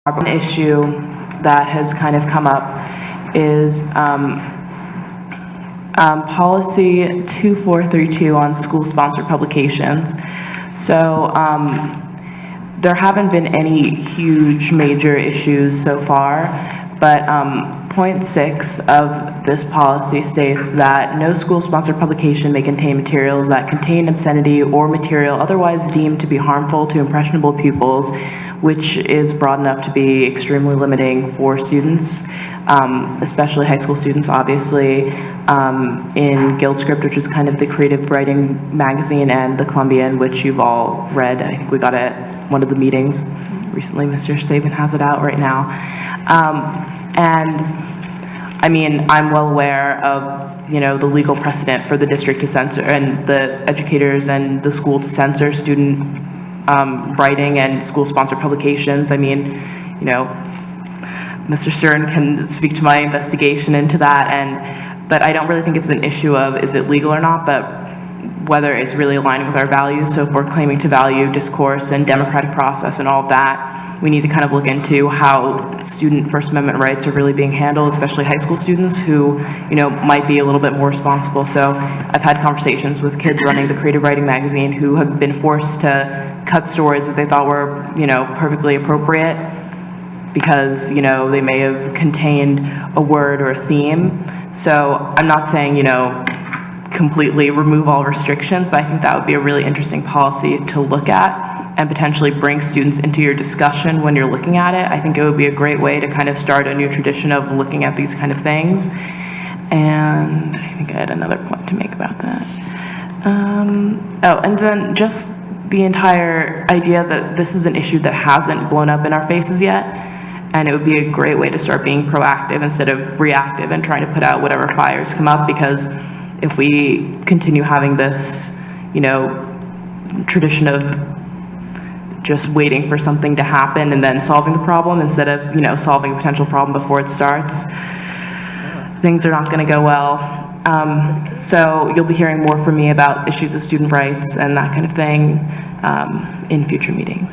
An issue that has kind of come up is policy 2432 on school-sponsored publications. So there haven't been any huge major issues so far, but point 6 of this policy states that no school-sponsored publication may contain materials that contain obscenity or material otherwise deemed to be harmful to impressionable pupils, which is broad enough to be extremely limiting for students, especially high school students, obviously. In GuildScript, which is kind of the creative writing magazine, and the Columbian, which you've all read. I think we got it at one of the meetings recently. Mr. Saban has it out right now. And I mean, I'm well aware of, you know, the legal precedent for the district to censor, and the educators and the school to censor student writing and school-sponsored publications. I mean, you know, Mr. Stern can speak to my investigation into that, but I don't really think it's an issue of is it legal or not, but whether it's really aligning with our values. So if we're claiming to value discourse and democratic process and all of that, we need to kind of look into how student First Amendment rights are really being handled, especially high school students who, you know, might be a little bit more responsible. So I've had conversations with kids running the creative writing magazine who have been forced to cut stories that they thought were, you know, perfectly appropriate because, you know, they may have contained a word or a theme. So I'm not saying, you know, completely remove all restrictions, but I think that would be a really interesting policy to look at and potentially bring students into your discussion when you're looking at it. I think it would be a great way to kind of start a new tradition of looking at these kind of things. And I think I had another point to make about that. Oh, and then just the entire idea that this is an issue that hasn't blown up in our faces yet, and it would be a great way to start being proactive instead of reactive and trying to put out whatever fires come up, because if we continue having this, you know, tradition of just waiting for something to happen and then solving the problem instead of, you know, solving a potential problem before it starts, things are not going to go well. So you'll be hearing more from me about issues of student rights and that kind of thing in future meetings.